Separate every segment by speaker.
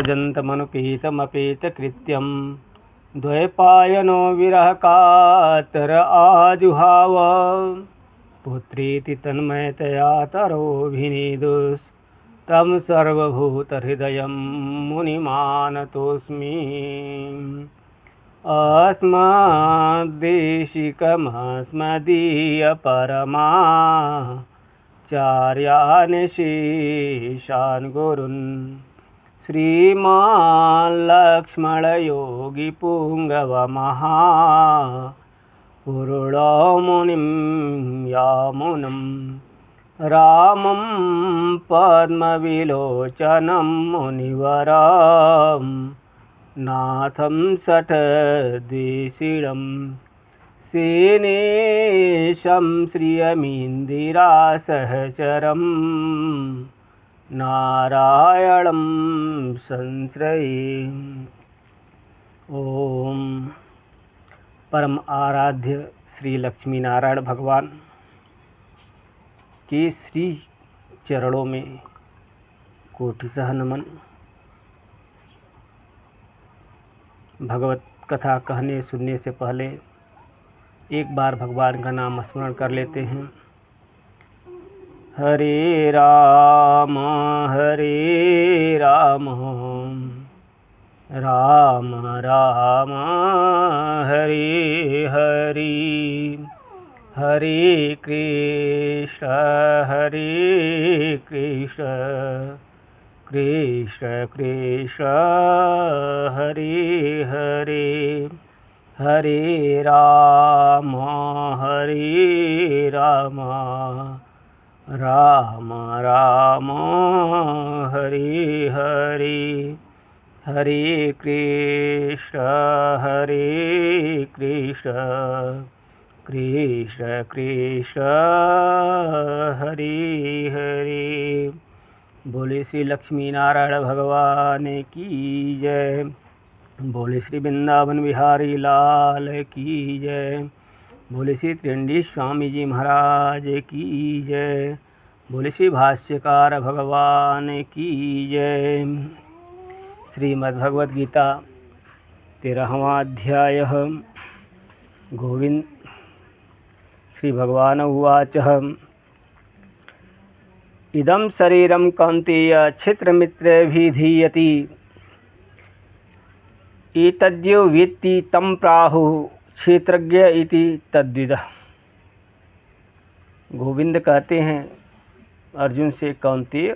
Speaker 1: व्रजन्तमनुपेतमपेतकृत्यं द्वैपायनो विरहकातर आजुहाव पुत्रेति तन्मयतया तरोभिनेदुस्तं सर्वभूतहृदयं मुनिमानतोऽस्मि। अस्मद्देशिकमस्मदीयपरमाचार्यान् शेषान् गुरून् श्रीमान् लक्ष्मणयोगिपुङ्गवमहापुरुषो मुनिं यामुनं रामं पद्मविलोचनं मुनिवरं नाथं शठद्विषीणं सेनेशं श्रियमिन्दिरासहचरं नारायणं संश्रये। ओम। परम आराध्य श्री लक्ष्मी नारायण भगवान के श्री चरणों में कोटिशः नमन। भगवत कथा कहने सुनने से पहले एक बार भगवान का नाम स्मरण कर लेते हैं। हरे राम राम राम हरे हरे, हरे कृष्ण कृष्ण कृष्ण हरे हरे, हरे राम राम राम हरे हरे, हरे कृष्ण कृष्ण कृष्ण हरे हरे। बोले श्री लक्ष्मी नारायण भगवान की जय। बोले श्री वृंदावन बिहारी लाल की जय। बोले श्री त्रिंडी स्वामी जी महाराज की जय। बोले श्री भाष्यकार भगवान की जय। श्रीमद्भगवद गीता 13वां अध्याय। गोविंद श्री भगवान उवाच इदं शरीरं कौन्तेय क्षेत्रमित्रभिधीयते एतद्यो वेत्ति तं प्राहुः क्षेत्रज्ञ इति तद्विदः। गोविंद कहते हैं अर्जुन से, कौन्तेय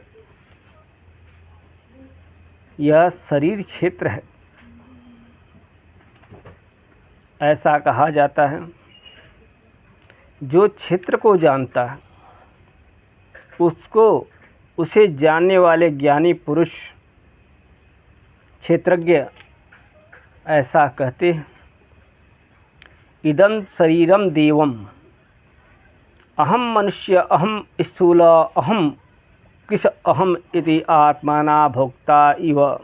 Speaker 1: यह शरीर क्षेत्र है। ऐसा कहा जाता है जो क्षेत्र को जानता है उसे जानने वाले ज्ञानी पुरुष क्षेत्रज्ञ ऐसा कहते हैं। इदं शरीरम देवम अहम मनुष्य अहम स्थूल अहम कृश अहम इति आत्मना भोक्ता इव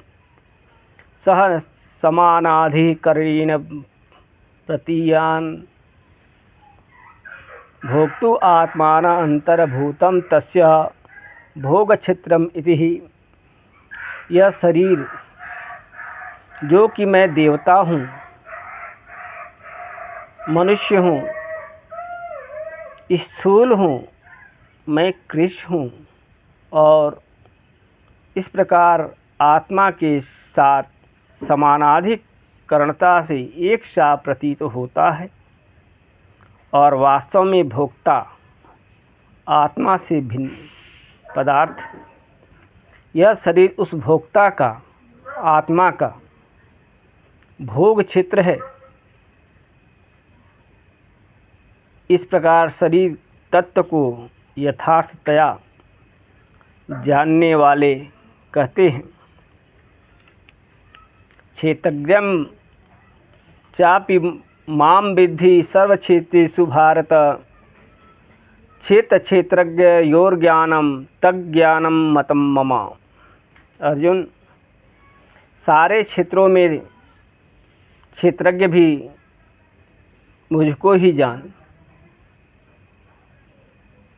Speaker 1: सह समानाधिकरणेन प्रतीयान् भोक्तु आत्माना अंतर्भूतं तस्य भोगक्षेत्रम इति। यह शरीर जो कि मैं देवता हूँ, मनुष्य हूँ, स्थूल हूँ, मैं कृश हूँ और इस प्रकार आत्मा के साथ समानाधिकरणता से एक सा प्रतीत होता है और वास्तव में भोक्ता आत्मा से भिन्न पदार्थ। यह शरीर उस भोक्ता का, आत्मा का भोग क्षेत्र है। इस प्रकार शरीर तत्व को यथार्थतया जानने वाले कहते हैं, क्षेत्रज्ञं चापि मां विद्धि सर्वक्षेत्रेषु भारत, क्षेत्रज्ञयोर्ज्ञानं तज्ज्ञानं मतं मम। अर्जुन, सारे क्षेत्रों में क्षेत्रज्ञ भी मुझको ही जान।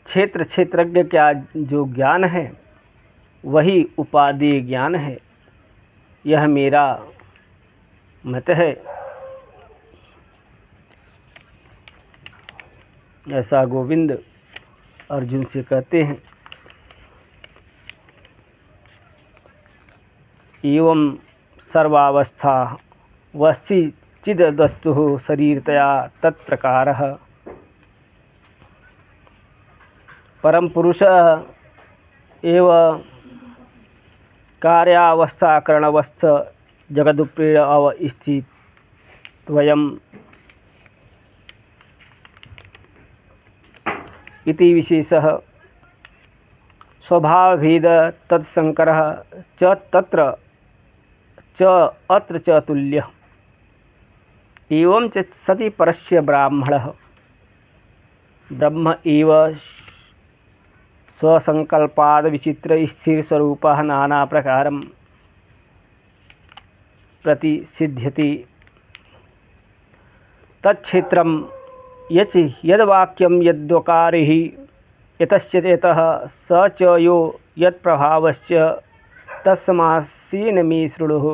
Speaker 1: क्षेत्रज्ञ क्या जो ज्ञान है वही उपादेय ज्ञान है। यह मेरा मत है। ऐसा गोविंद अर्जुन से कहते हैं। एवं सर्वावस्था वसी चिदस्तु शरीरतया तत्प्रकारः परम पुरुष एव कार्यावस्थाकरणवस्थ जगदुप्रेण अवस्थितवयम् इति विशेषः स्वभावभेद तत्संकरः च तत्र च अत्र च तुल्यः। एवं च सति परस्य ब्राह्मणः ब्रह्म एव स्वसंकल्पाद विचित्र स्थिर स्वरूपः नाना प्रकारं प्रतिसिद्ध्यति। तत्क्षेत्रं यच यद्वाक्यं यद्वकारिः यतश्च चेतः स च यो यत्प्रभावश्च तत्समासेन मे शृणुः।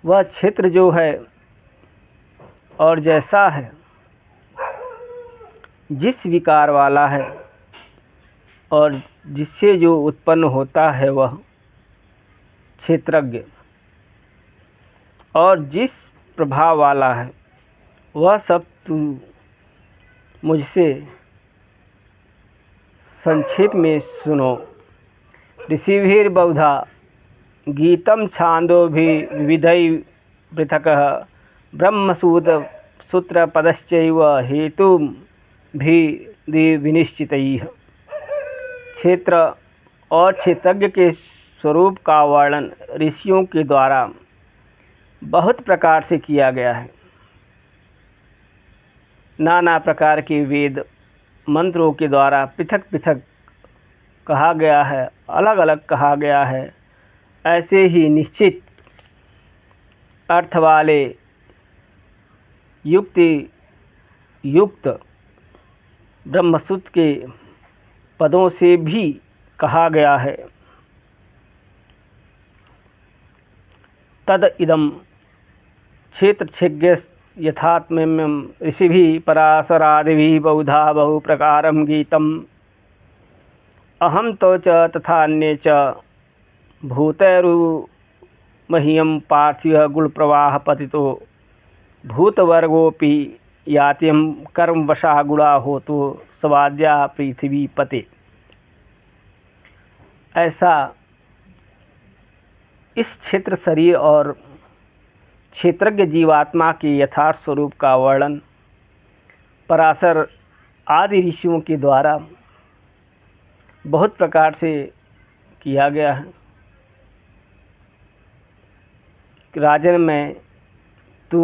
Speaker 1: वह क्षेत्र जो है और जैसा है, जिस विकार वाला है और जिससे जो उत्पन्न होता है वह क्षेत्रज्ञ, और जिस प्रभाव वाला है वह सब तू मुझसे संक्षेप में सुनो। ऋषिभिर्बहुधा गीतं छान्दोभिर्विविधैः पृथक् ब्रह्मसूत्रपदश्चैव हेतुभिर्विनिश्चितैः। क्षेत्र और क्षेत्रज्ञ के स्वरूप का वर्णन ऋषियों के द्वारा बहुत प्रकार से किया गया है। नाना प्रकार के वेद मंत्रों के द्वारा पृथक पृथक कहा गया है, अलग अलग कहा गया है। ऐसे ही निश्चित अर्थ वाले युक्ति युक्त ब्रह्मसूत्र के पदों से भी कहा गया है। तद इदम क्षेत्रज्ञ यथात्म्यं ऋषिभिः पराशरादिभिः बहुधा बहुप्रकारं गीतम् अहं तो च तथान्ये च भूतैरुमह्यं पार्थिवः गुणप्रवाह पतितो भूतवर्गोऽपि यात्यं कर्मवशः गुणा होतो स्वाद्या पृथ्वीपते। ऐसा इस क्षेत्र शरीर और क्षेत्रज्ञ जीवात्मा के यथार्थ स्वरूप का वर्णन पराशर आदि ऋषियों के द्वारा बहुत प्रकार से किया गया है। राजन में तू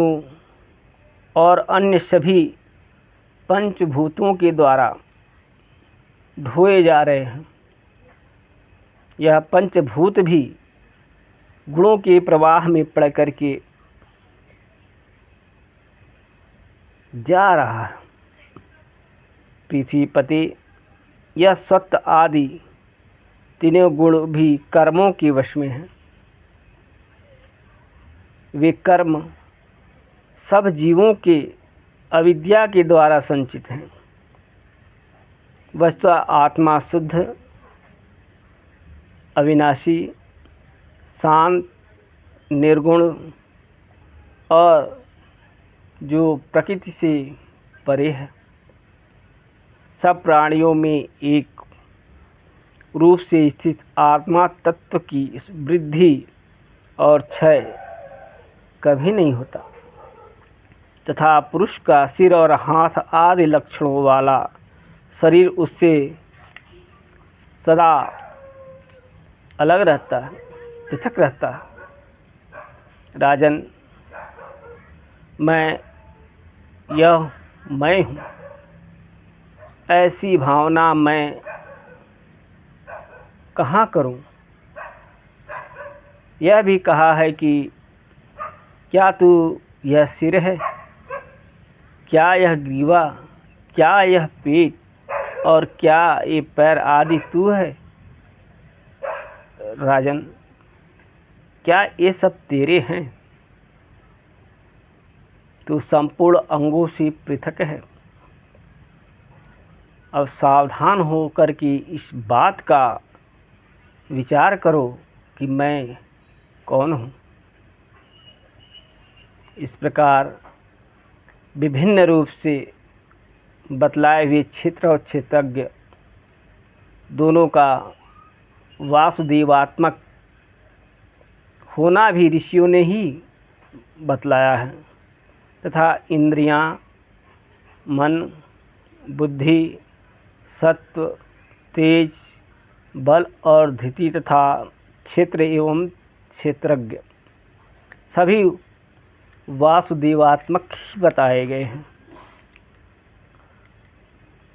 Speaker 1: और अन्य सभी पंचभूतों के द्वारा ढोए जा रहे हैं। यह पंचभूत भी गुणों के प्रवाह में पड़ करके जा रहा है। पृथ्वीपति यह सत्य आदि तीनों गुण भी कर्मों के वश में हैं। वे कर्म सब जीवों के अविद्या के द्वारा संचित हैं। वस्तुतः आत्मा शुद्ध, अविनाशी, शांत, निर्गुण और जो प्रकृति से परे है। सब प्राणियों में एक रूप से स्थित आत्मा तत्व की वृद्धि और क्षय कभी नहीं होता तथा पुरुष का सिर और हाथ आदि लक्षणों वाला शरीर उससे सदा अलग रहता है, पृथक रहता है। राजन, मैं हूँ, ऐसी भावना मैं कहाँ करूँ। यह भी कहा है कि क्या तू यह सिर है, क्या यह ग्रीवा, क्या यह पेट और क्या ये पैर आदि तू है। राजन, क्या ये सब तेरे हैं? तू संपूर्ण अंगों से पृथक है। अब सावधान होकर के इस बात का विचार करो कि मैं कौन हूँ। इस प्रकार विभिन्न रूप से बतलाए हुए क्षेत्र और क्षेत्रज्ञ दोनों का वासुदेवात्मक होना भी ऋषियों ने ही बतलाया है, तथा इंद्रियां, मन, बुद्धि, सत्व, तेज, बल और धृति तथा क्षेत्र एवं क्षेत्रज्ञ सभी वासुदेवात्मक ही बताए गए हैं।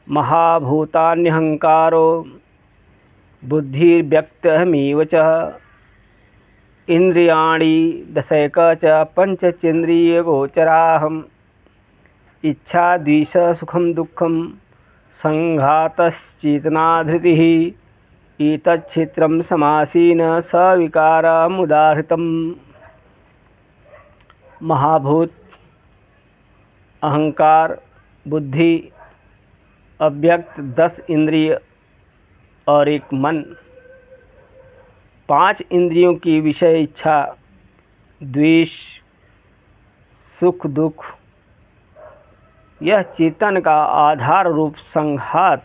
Speaker 1: महाभूतान्यहंकारो बुद्धिर्व्यक्तमेव च इंद्रियाणि दशैक च पंचचेन्द्रियगोचराहम् इच्छा द्वेष सुखम दुःखम संघातश्चेतना धृतिः एतच्छेत्रं समासीन सविकारमुदाहृतम्। महाभूत, अहंकार, बुद्धि, अव्यक्त 10 इंद्रिय और एक मन, 5 इंद्रियों की विषय इच्छा, द्वेष, सुख दुख, यह चेतन का आधार रूप संघात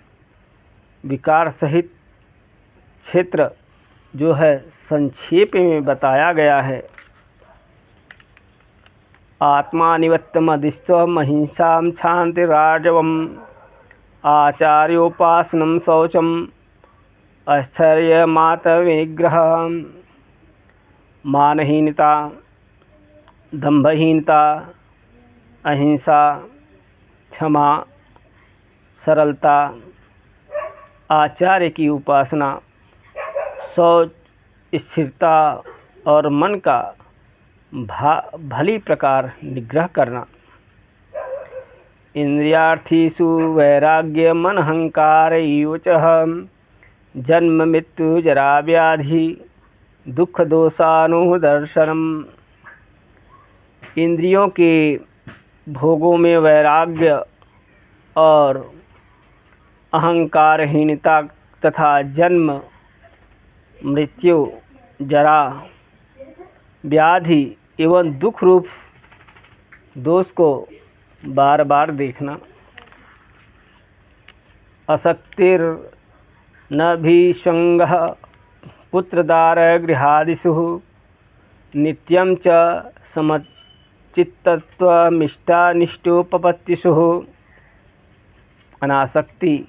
Speaker 1: विकार सहित क्षेत्र जो है संक्षेप में बताया गया है। आत्मा निवत्तमदिस्त्वम् अहिंसां क्षान्तिरार्जवम् आचार्योपासनं शौचम् आश्चर्यमातविग्रहम् मानहीनता, दंभहीनता, अहिंसा, क्षमा, सरलता, आचार्य की उपासना, शौच, स्थिरता और मन का भली प्रकार निग्रह करना। इंद्रियार्थीषु वैराग्यम अहंकार एव च जन्म मृत्यु जरा व्याधि दुख दोषानुदर्शनम। इंद्रियों के भोगों में वैराग्य और अहंकारहीनता तथा जन्म मृत्यु जरा व्याधि एवं दुख रूप दोष को बार बार देखना। असक्तिर न भीषंगः पुत्रदार गृहादिषु नित्यं च समचित्तत्वमिष्टानिष्टोपपत्तिषु। अनासक्ति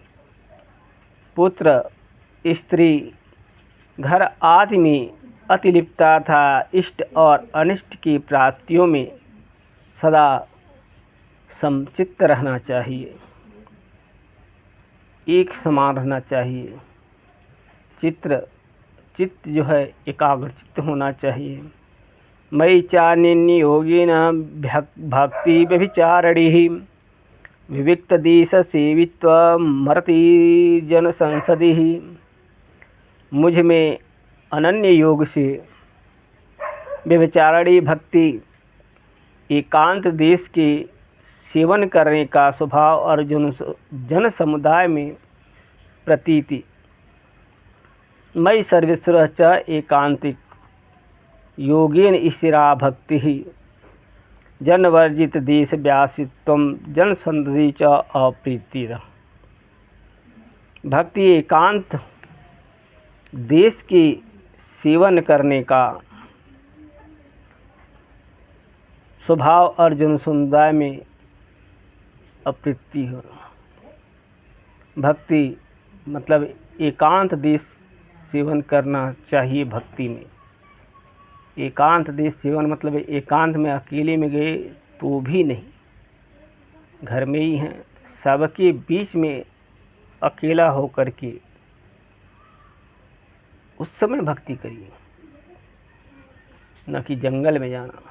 Speaker 1: पुत्र, स्त्री, घर आदि में अतिलिप्तता था इष्ट और अनिष्ट की प्राप्तियों में सदा समचित्त रहना चाहिए, एक समान रहना चाहिए। चित्त जो है एकाग्रचित्त होना चाहिए। मयि चान्यन्य योगेन भक्ति व्यभिचारिणीः विविक्त देश सेवित्वमर्ति जन संसदिः। मुझ में अनन्य योग से व्यभिचारिणी भक्ति, एकांत देश के सेवन करने का स्वभाव और जन समुदाय में प्रतीति। मयि सर्वेश्वरः च एकांतिक योगेन स्थिरा भक्ति जनवर्जित देश व्यासित्वम जन संदधि च अप्रीतिः। भक्ति एकांत देश की सेवन करने का स्वभाव और जन समुदाय में अप्रीति हो। भक्ति मतलब एकांत देश सेवन करना चाहिए। भक्ति में एकांत देश सेवन मतलब एकांत में अकेले में गए तो भी नहीं, घर में ही हैं, सबके बीच में अकेला होकर के उस समय भक्ति करिए, न कि जंगल में जाना।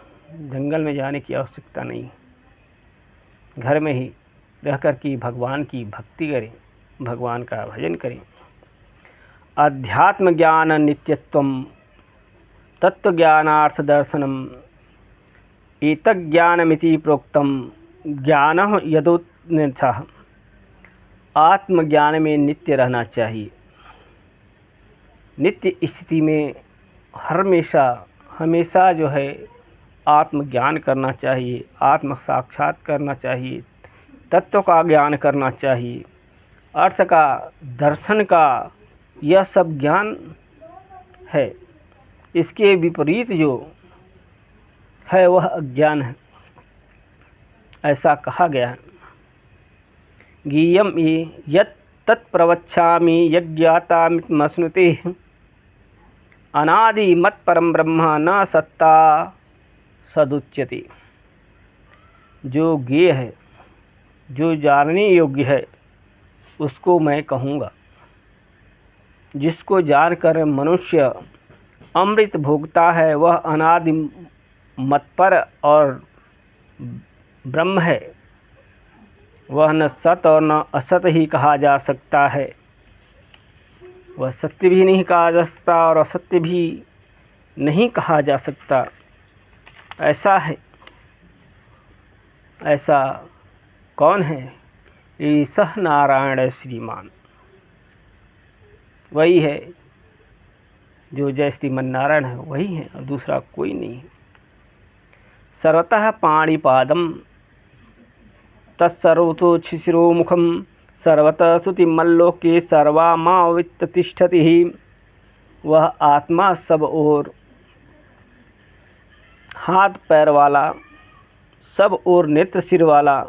Speaker 1: जंगल में जाने की आवश्यकता नहीं, घर में ही रह कर के भगवान की भक्ति करें, भगवान का भजन करें। अध्यात्म ज्ञान नित्यत्वम तत्त्वज्ञानार्थदर्शनम् एतज्ज्ञानमिति प्रोक्तम। ज्ञानः यदोन्यथः, आत्मज्ञान में नित्य रहना चाहिए। नित्य स्थिति में हमेशा जो है आत्मज्ञान करना चाहिए, आत्म साक्षात करना चाहिए, तत्व का ज्ञान करना चाहिए, अर्थ का, दर्शन का, यह सब ज्ञान है। इसके विपरीत जो है वह अज्ञान है, ऐसा कहा गया है। ज्ञेयम् यत् तत्प्रवक्ष्यामि यज्ञातामित्मश्नुते अनादि मत् परम ब्रह्म न सत्ता सदुच्यते। जो ज्ञेय है, जो जानने योग्य है, उसको मैं कहूँगा। जिसको जानकर मनुष्य अमृत भोगता है वह अनादि मतपर और ब्रह्म है। वह न सत और न असत ही कहा जा सकता है। वह सत्य भी नहीं कहा जा सकता और असत्य भी नहीं कहा जा सकता। ऐसा है। ऐसा कौन है? ईशः नारायण श्रीमान। वही है जो जय श्रीमन नारायण है, वही है और दूसरा कोई नहीं है। सर्वतः पाणिपादम तत्सर्वतोच्छिशिरोमुखम सर्वतः श्रुतिमल्लोके सर्वामावित्तिष्ठति। वह आत्मा सब ओर हाथ पैर वाला, सब ओर नेत्र सिर वाला,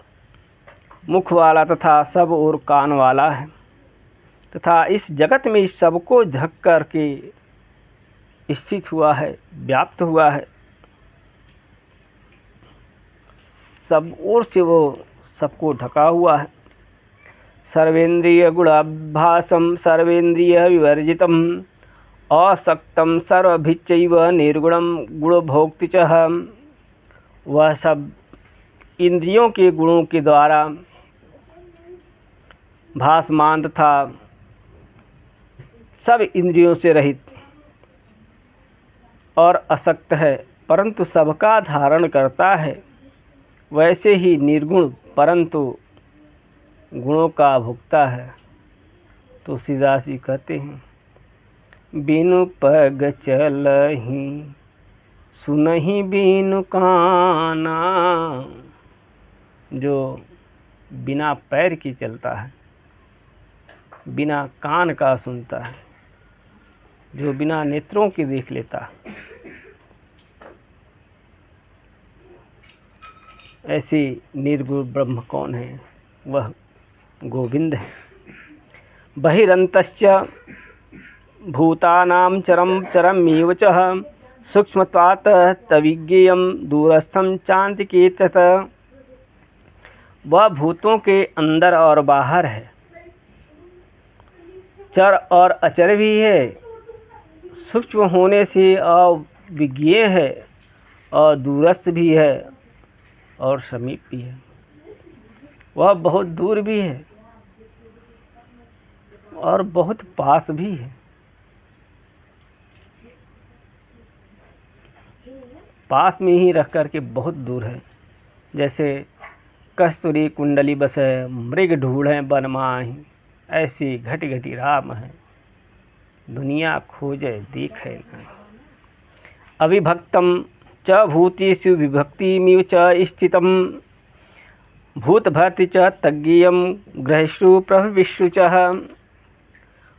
Speaker 1: मुख वाला तथा सब ओर कान वाला है तथा इस जगत में सबको ढक कर के स्थित हुआ है, व्याप्त हुआ है। सब ओर से वो सबको ढका हुआ है। सर्वेंद्रिय गुणाभासम सर्वेंद्रिय विवर्जितम असक्तम सर्वभिच्चैव निर्गुणम गुणभोक्ति च। वह सब इंद्रियों के गुणों के द्वारा भासमान तथा सब इंद्रियों से रहित और असक्त है, परंतु सबका धारण करता है। वैसे ही निर्गुण परंतु गुणों का भोक्ता है। तुलसीदास जी कहते हैं, बिनु पग चलहि सुनहि बिनु काना। जो बिना पैर की चलता है, बिना कान का सुनता है, जो बिना नेत्रों के देख लेता है, ऐसे निर्गुण ब्रह्म कौन है? वह गोविंद है। बहिरंतश्च भूतानां चरम चरमेव च सूक्ष्मत्वात् तविज्ञेयं दूरस्थं चान्तिके तत्। वह भूतों के अंदर और बाहर है, चर और अचर भी है, सूक्ष्म होने से अविज्ञेय है और दूरस्थ भी है और समीप भी है। वह बहुत दूर भी है और बहुत पास भी है। पास में ही रह कर के बहुत दूर है। जैसे कस्तूरी कुंडली बस है, मृग ढूढ़े वन माही, ऐसी घटी घटी राम है, दुनिया खोजे देखे न। अविभक्तम च भूतेषु विभक्तिमिव च स्थितम भूतभर्तृ च तज्ञेयं ग्रहेषु प्रभविषु च।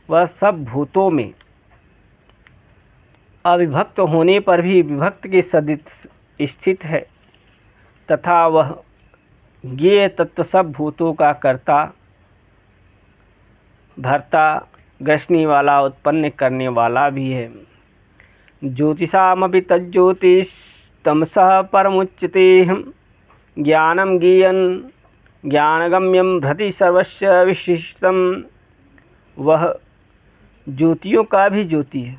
Speaker 1: वह सब भूतों में अविभक्त होने पर भी विभक्त के सदिश स्थित है तथा वह ज्ञेय तत्व सब भूतों का कर्ता, भर्ता, ग्रसने वाला, उत्पन्न करने वाला भी है। ज्योतिषामपि तज्ज्योतिस्तमसः परमुच्यते ज्ञानं ज्ञेयं ज्ञानगम्यं भ्रति सर्वस्य विशिष्टम। वह ज्योतियों का भी ज्योति है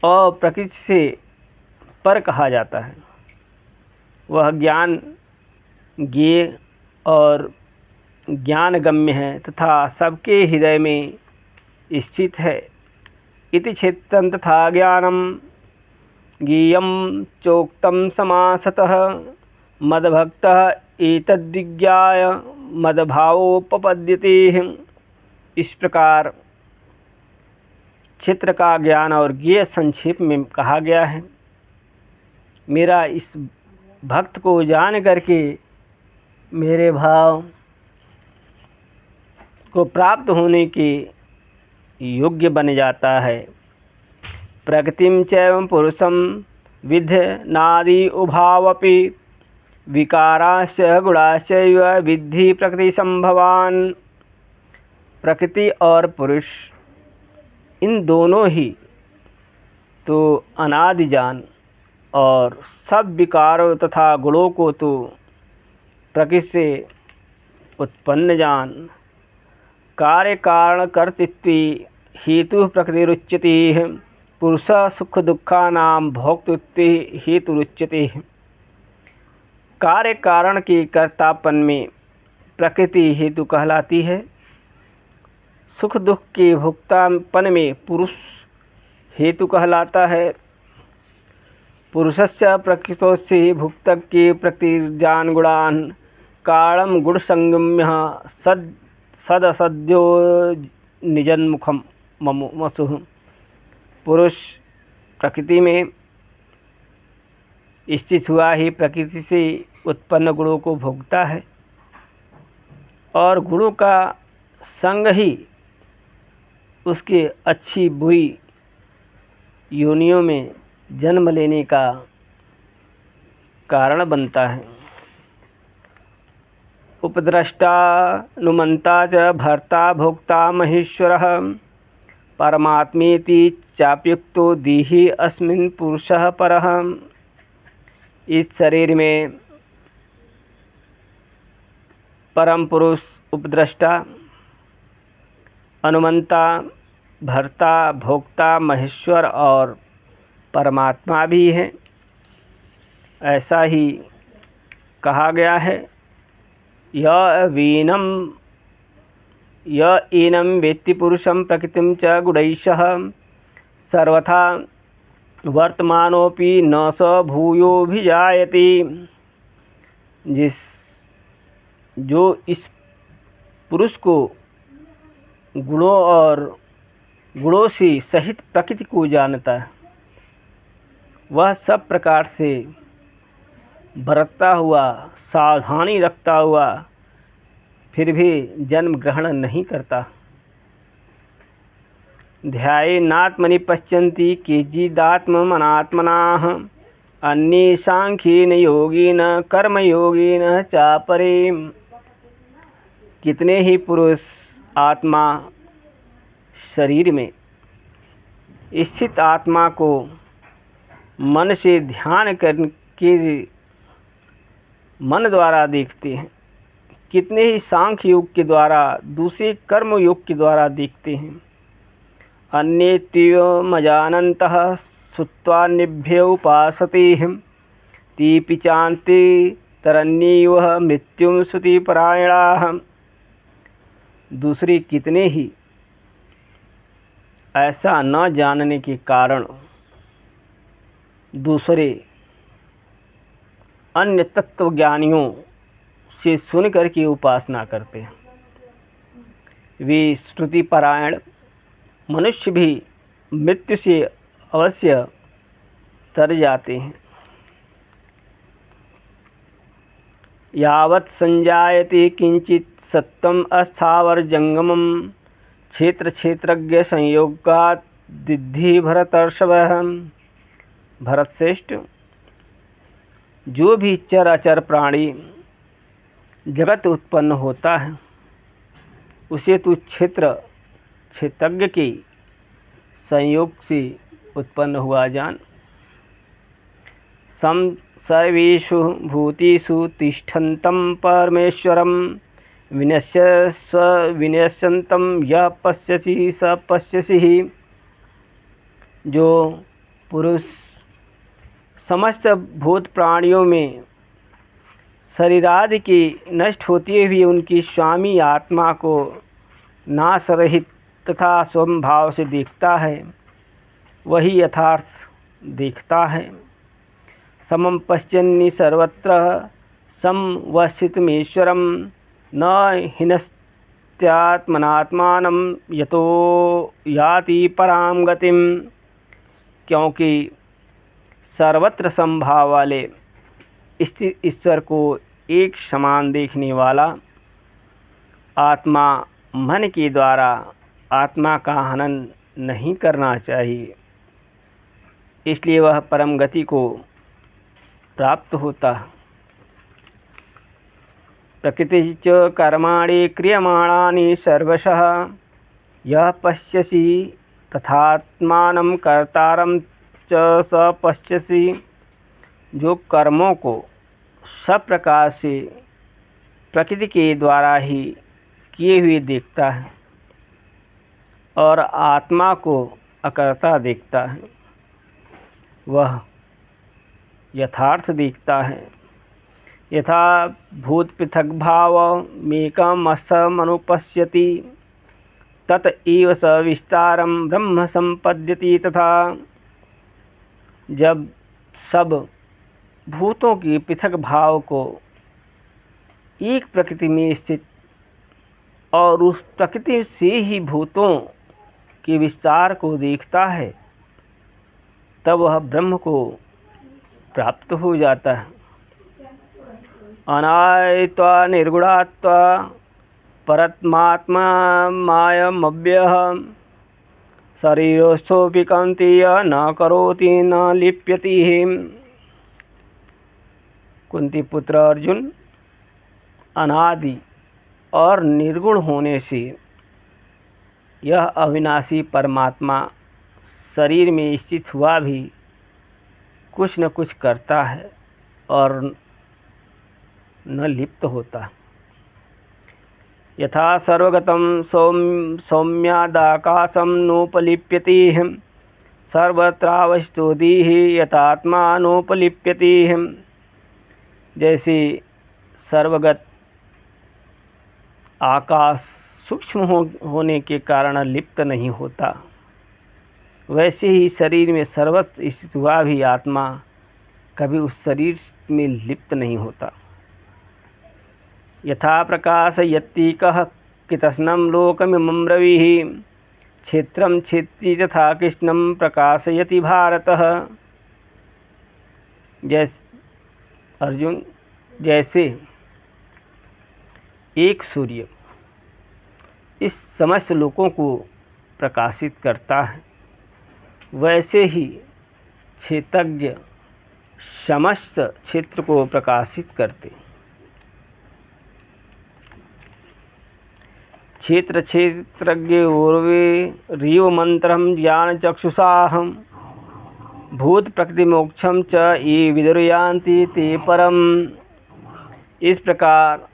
Speaker 1: और प्रकृति से पर कहा जाता है। वह ज्ञान ज्ञेय और ज्ञानगम्य है तथा सबके हृदय में स्थित है। इति क्षेत्रं तथा ज्ञानम गीयं चोक्तं समासतः मद्भक्तः एतद्विज्ञाय मद्भावोपपद्यते। इस प्रकार क्षेत्र का ज्ञान और ज्ञेय संक्षेप में कहा गया है। मेरा इस भक्त को जान करके मेरे भाव को प्राप्त होने के योग्य बन जाता है। प्रकृतिं चैव पुरुषं विद्य नादि उभावपि विकाराश्च गुणाश्चैव विद्धि प्रकृति संभवान। प्रकृति और पुरुष इन दोनों ही तो अनादि जान और सब विकारों तथा गुणों को तो प्रकृति से उत्पन्न जान। कार्य कारण कर्तृत्व हेतु प्रकृतिरुच्यते। पुरुष सुख दुखानां भोक्तृत्व हेतुरुच्यते। कार्य कारण के कर्तापन में प्रकृति हेतु कहलाती है। सुख दुख के भोक्तापन में पुरुष हेतु कहलाता है। पुरुषस्य प्रकृतोस्य भुक्तके प्रकृतिर्जान गुणान् कारणं गुणसंगम्य सदसद्यो निजन्मुखम ममुसुः। पुरुष प्रकृति में स्थित हुआ ही प्रकृति से उत्पन्न गुणों को भोगता है और गुणों का संग ही उसके अच्छी बुरी योनियों में जन्म लेने का कारण बनता है। उपद्रष्टा नुमंता च भर्ता भोक्ता महेश्वरः परमात्मेति चाप्युक्तो दीहि अस्मिन् पुरुषः परः। इस शरीर में परम पुरुष उपद्रष्टा, अनुमंता, भर्ता, भोक्ता, महेश्वर और परमात्मा भी है। ऐसा ही कहा गया है। य एनं वेत्ति पुरुषं प्रकृतिं च गुणैः सर्वथा वर्तमानोपि न स भूयोऽभिजायते। जो इस पुरुष को गुणों और गुणों से सहित प्रकृति को जानता है, वह सब प्रकार से बरतता हुआ, सावधानी रखता हुआ फिर भी जन्म ग्रहण नहीं करता। ध्यायेनात्मनि पश्यन्ति केचिदात्मनात्मनाः अन्ये सांख्येन योगेन कर्मयोगेन चापरे। कितने ही पुरुष आत्मा शरीर में स्थित आत्मा को मन से ध्यान करके मन द्वारा देखते हैं, कितने ही सांख्य योग के द्वारा, दूसरे कर्म योग के द्वारा देखते हैं। अन्येत्योमजानन्तः श्रुत्वान्येभ्य उपासते तेऽपि चान्ते तरन्येव मृत्युं श्रुतिपरायणाः। दूसरे कितने ही ऐसा न जानने के कारण दूसरे अन्य तत्वज्ञानियों से सुन करके उपासना करते हैं। वे श्रुतिपरायण मनुष्य भी मृत्यु से अवश्य तर जाते हैं। यावत् संजायते किंचित सत्वम अस्थावर जंगमम क्षेत्र क्षेत्रज्ञ संयोगात् विद्धि भरतर्षभः। भरत श्रेष्ठ, जो भी चर अचर प्राणी जगत उत्पन्न होता है उसे तू क्षेत्रज्ञ के संयोग से उत्पन्न हुआ जान। सर्वेषु भूतेषु तिष्ठन्तं परमेश्वरं विनश्य विनश्यन्तं यः पश्यसि स पश्यसि। जो पुरुष समस्त भूत प्राणियों में शरीरादि की नष्ट होती हुई उनकी स्वामी आत्मा को नाश रहित तथा स्वभाव से देखता है, वही यथार्थ देखता है। समं पश्यन्नि सर्वत्र संवस्थितमीश्वरं न हिनस्त्यात्मनात्मानं यतो याति परां गतिम। क्योंकि सर्वत्र समभाव वाले स्थित ईश्वर को एक समान देखने वाला आत्मा मन के द्वारा आत्मा का हनन नहीं करना चाहिए, इसलिए वह परम गति को प्राप्त होता है। प्रकृति च कर्माणि क्रियमाणानि सर्वशः यः पश्यसि तथात्मानं कर्तारं च स पश्यसि। जो कर्मों को सब प्रकार से प्रकृति के द्वारा ही किए हुए देखता है और आत्मा को अकर्ता देखता है, वह यथार्थ देखता है। यथा भूत पृथक भाव मेकमसमनुपश्यति तत एव स विस्तारम ब्रह्म संपद्यति। तथा जब सब भूतों की पृथक भाव को एक प्रकृति में स्थित और उस प्रकृति से ही भूतों के विस्तार को देखता है, तब वह ब्रह्म को प्राप्त हो जाता है। अनायत्वा निर्गुणात्वा परमात्मा मायमव्ययः शरीरस्थोऽपि कौन्तेय न करोति न लिप्यति। कुंती पुत्र अर्जुन, अनादि और निर्गुण होने से यह अविनाशी परमात्मा शरीर में स्थित हुआ भी कुछ न कुछ करता है और न लिप्त होता। यथा सर्वगतं सौम्यादाकाशं नोपलिप्यति सर्वत्रावस्थितोऽधिः यथात्मा नोपलिप्यति। जैसे सर्वगत आकाश सूक्ष्म होने के कारण लिप्त नहीं होता, वैसे ही शरीर में सर्वत्र स्थित हुआ भी आत्मा कभी उस शरीर में लिप्त नहीं होता। यथा प्रकाशयत्येकः कृत्स्नं लोकमिमं रविः क्षेत्रं क्षेत्री तथा कृष्णं प्रकाशयति भारतः। अर्जुन, जैसे एक सूर्य इस समस्त लोकों को प्रकाशित करता है, वैसे ही क्षेत्रज्ञ समस्त क्षेत्र को प्रकाशित करते। क्षेत्र क्षेत्रज्ञ उर्वे रीव मंत्रम ज्ञान चक्षुषाहम भूत प्रकृति मोक्षम च ये विदुर्यान्ति ते परम। इस प्रकार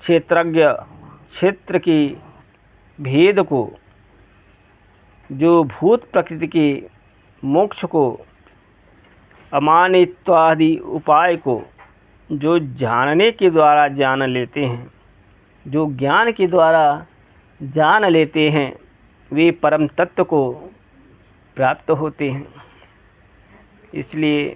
Speaker 1: क्षेत्रज्ञ क्षेत्र की भेद को, जो भूत प्रकृति के मोक्ष को, अमानित्वादि उपाय को जो जानने के द्वारा जान लेते हैं, जो ज्ञान के द्वारा जान लेते हैं, वे परम तत्व को प्राप्त होते हैं। इसलिए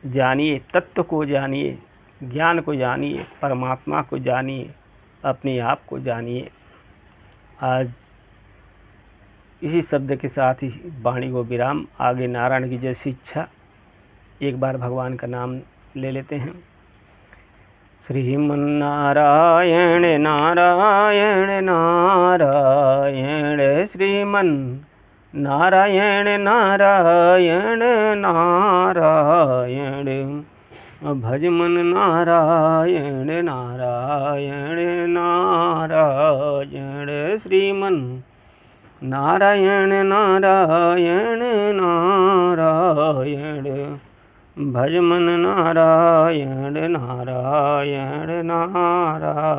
Speaker 1: जानिए, तत्व को जानिए, ज्ञान को जानिए, परमात्मा को जानिए, अपने आप को जानिए। आज इसी शब्द के साथ ही वाणी को विराम। आगे नारायण की जैसी इच्छा एक बार भगवान का नाम ले लेते हैं। श्रीमन्नारायण नारायण नारायण श्रीमन्नारायण नारायण नारायण भज मन नारायण नारायण नारायण श्रीमन्नारायण नारायण नारायण भज मन नारायण नारायण नारायण।